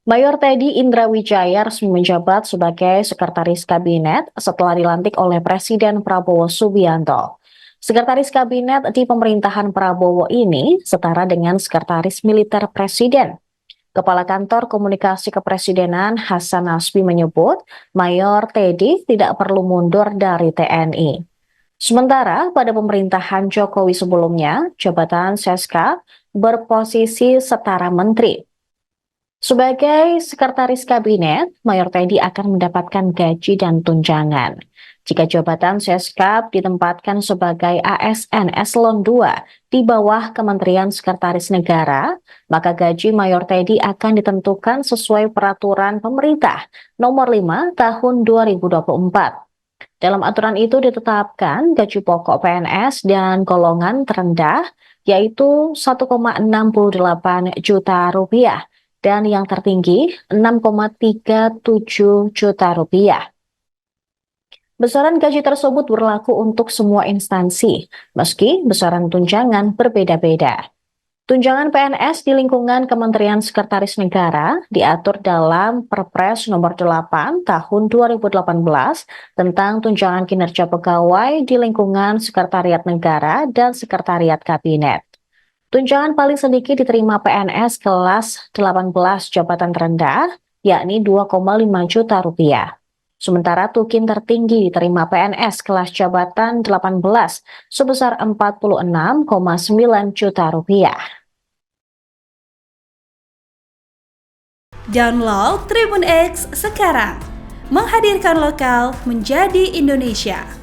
Mayor Teddy Indrawijaya resmi menjabat sebagai Sekretaris Kabinet setelah dilantik oleh Presiden Prabowo Subianto. Sekretaris Kabinet di pemerintahan Prabowo ini setara dengan Sekretaris Militer Presiden. Kepala Kantor Komunikasi Kepresidenan Hasan Nasbi menyebut Mayor Teddy tidak perlu mundur dari TNI. Sementara pada pemerintahan Jokowi sebelumnya, jabatan Seska berposisi setara menteri. Sebagai sekretaris kabinet, Mayor Teddy akan mendapatkan gaji dan tunjangan. Jika jabatan Seskap ditempatkan sebagai ASN Eselon 2 di bawah Kementerian Sekretaris Negara, maka gaji Mayor Teddy akan ditentukan sesuai peraturan pemerintah nomor 5 tahun 2024. Dalam aturan itu ditetapkan gaji pokok PNS dan golongan terendah yaitu 1,68 juta rupiah dan yang tertinggi 6,37 juta rupiah. Besaran gaji tersebut berlaku untuk semua instansi, meski besaran tunjangan berbeda-beda. Tunjangan PNS di lingkungan Kementerian Sekretaris Negara diatur dalam Perpres Nomor 8 Tahun 2018 tentang tunjangan kinerja pegawai di lingkungan Sekretariat Negara dan Sekretariat Kabinet. Tunjangan paling sedikit diterima PNS kelas 18 jabatan terendah, yakni 2,5 juta rupiah. Sementara tukin tertinggi diterima PNS kelas jabatan 18 sebesar 46,9 juta rupiah. Download Tribun X sekarang, menghadirkan lokal menjadi Indonesia.